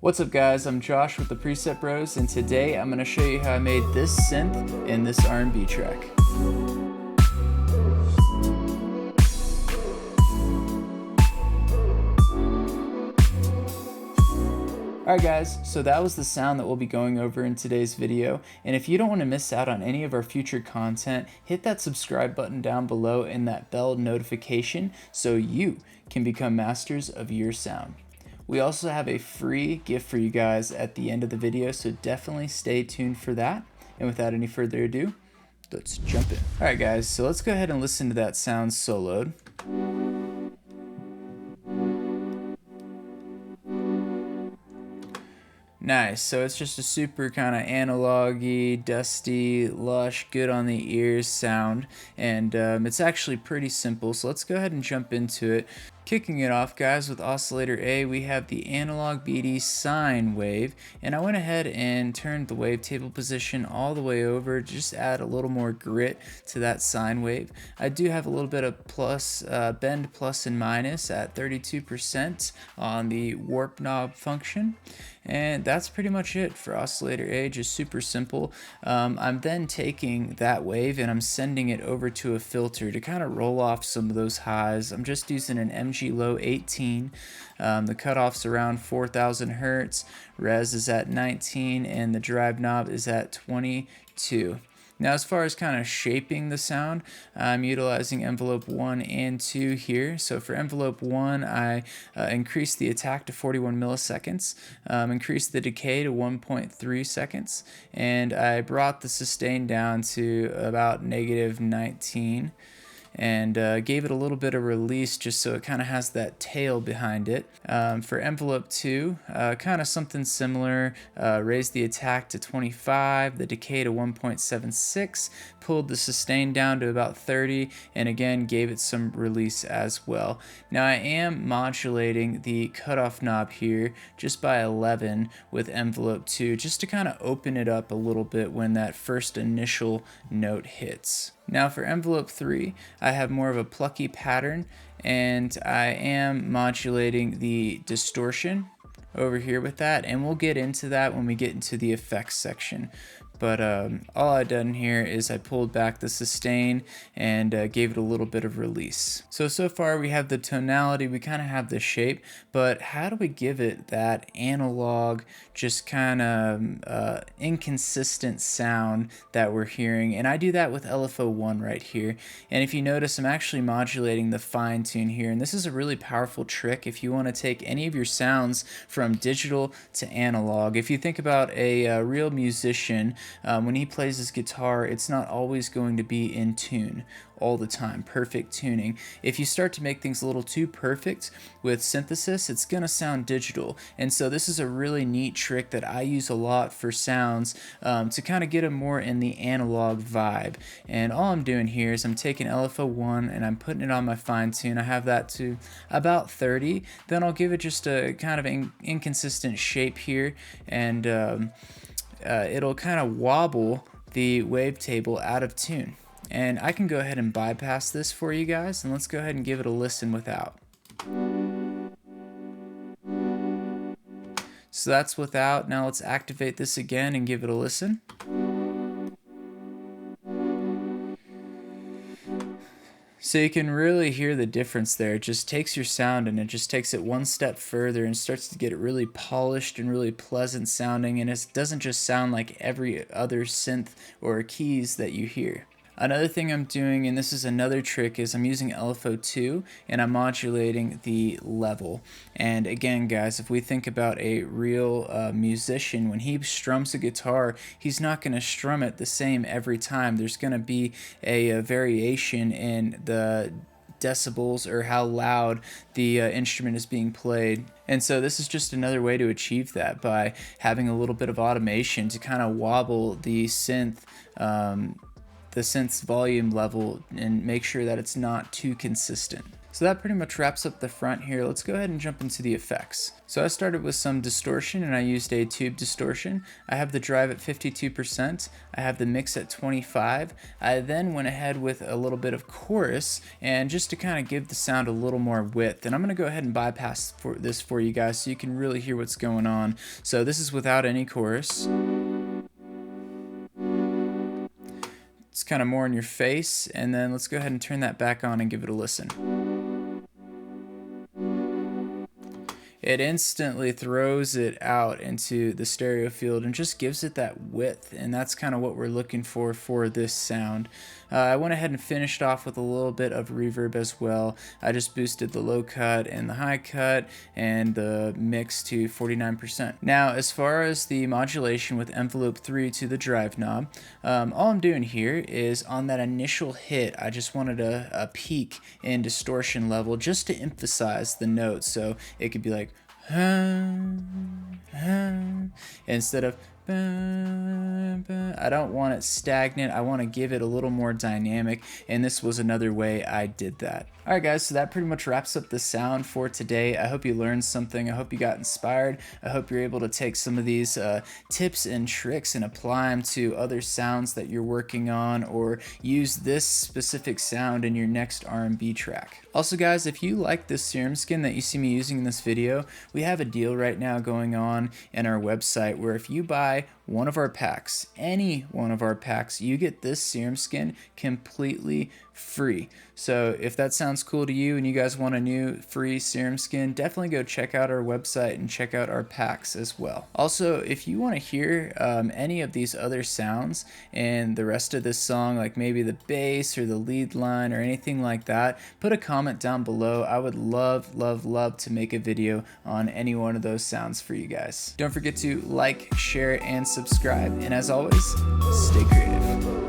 What's up guys, I'm Josh with the Preset Bros, and today I'm going to show you how I made this synth in this R&B track. Alright guys, so that was the sound that we'll be going over in today's video, and if you don't want to miss out on any of our future content, hit that subscribe button down below and that bell notification so you can become masters of your sound. We also have a free gift for you guys at the end of the video, so definitely stay tuned for that. And without any further ado, let's jump in. Alright guys, so let's go ahead and listen to that sound soloed. Nice, so it's just a super kind of analog-y, dusty, lush, good on the ears sound, and it's actually pretty simple, so let's go ahead and jump into it. Kicking it off guys with oscillator A, we have the analog BD sine wave, and I went ahead and turned the wavetable position all the way over, just add a little more grit to that sine wave. I do have a little bit of bend plus and minus at 32% on the warp knob function. And that's pretty much it for oscillator A, just super simple. I'm then taking that wave and I'm sending it over to a filter to kind of roll off some of those highs. I'm just using an MG Low 18. The cutoff's around 4,000 hertz, res is at 19, and the drive knob is at 22. Now as far as kind of shaping the sound, I'm utilizing envelope 1 and 2 here. So for envelope 1, I increased the attack to 41 milliseconds, increased the decay to 1.3 seconds, and I brought the sustain down to about -19. And gave it a little bit of release just so it kind of has that tail behind it. For envelope 2, kind of something similar, raised the attack to 25, the decay to 1.76, pulled the sustain down to about 30, and again gave it some release as well. Now I am modulating the cutoff knob here just by 11 with envelope 2, just to kind of open it up a little bit when that first initial note hits. Now for envelope 3, I have more of a plucky pattern, and I am modulating the distortion over here with that, and we'll get into that when we get into the effects section. But all I've done here is I pulled back the sustain and gave it a little bit of release. So far we have the tonality, we kind of have the shape, but how do we give it that analog, just kind of inconsistent sound that we're hearing? And I do that with LFO1 right here. And if you notice, I'm actually modulating the fine tune here. And this is a really powerful trick if you want to take any of your sounds from digital to analog. If you think about a real musician, when he plays his guitar, it's not always going to be in tune all the time, perfect tuning. If you start to make things a little too perfect with synthesis, it's gonna sound digital. And so this is a really neat trick that I use a lot for sounds to kind of get them more in the analog vibe. And all I'm doing here is I'm taking LFO1 and I'm putting it on my fine tune. I have that to about 30. Then I'll give it just a kind of inconsistent shape here, and it'll kind of wobble the wavetable out of tune. And I can go ahead and bypass this for you guys, and let's go ahead and give it a listen without. So that's without. Now let's activate this again and give it a listen. So you can really hear the difference there. It just takes your sound and it just takes it one step further and starts to get it really polished and really pleasant sounding, and it doesn't just sound like every other synth or keys that you hear. Another thing I'm doing, and this is another trick, is I'm using LFO2 and I'm modulating the level. And again guys, if we think about a real musician, when he strums a guitar, he's not going to strum it the same every time. There's going to be a variation in the decibels or how loud the instrument is being played. And so this is just another way to achieve that, by having a little bit of automation to kind of wobble the synth's volume level and make sure that it's not too consistent. So that pretty much wraps up the front here. Let's go ahead and jump into the effects. So I started with some distortion and I used a tube distortion. I have the drive at 52%. I have the mix at 25. I then went ahead with a little bit of chorus and just to kind of give the sound a little more width. And I'm going to go ahead and bypass this for you guys so you can really hear what's going on. So this is without any chorus. It's kind of more in your face, and then let's go ahead and turn that back on and give it a listen. It instantly throws it out into the stereo field and just gives it that width, and that's kind of what we're looking for this sound. I went ahead and finished off with a little bit of reverb as well. I just boosted the low cut and the high cut and the mix to 49%. Now, as far as the modulation with envelope 3 to the drive knob, all I'm doing here is on that initial hit, I just wanted a peak in distortion level just to emphasize the note. So it could be like, instead of I don't want it stagnant. I want to give it a little more dynamic, and this was another way I did that. Alright guys, so that pretty much wraps up the sound for today. I hope you learned something. I hope you got inspired. I hope you're able to take some of these tips and tricks and apply them to other sounds that you're working on, or use this specific sound in your next R&B track. Also guys, if you like this serum skin that you see me using in this video, we have a deal right now going on in our website where if you buy one of our packs, any one of our packs, you get this serum skin completely free. So if that sounds cool to you and you guys want a new free serum skin, definitely go check out our website and check out our packs as well. Also, if you want to hear any of these other sounds and the rest of this song, like maybe the bass or the lead line or anything like that, put a comment down below. I would love to make a video on any one of those sounds for you guys. Don't forget to like, share, and subscribe. And as always, stay creative.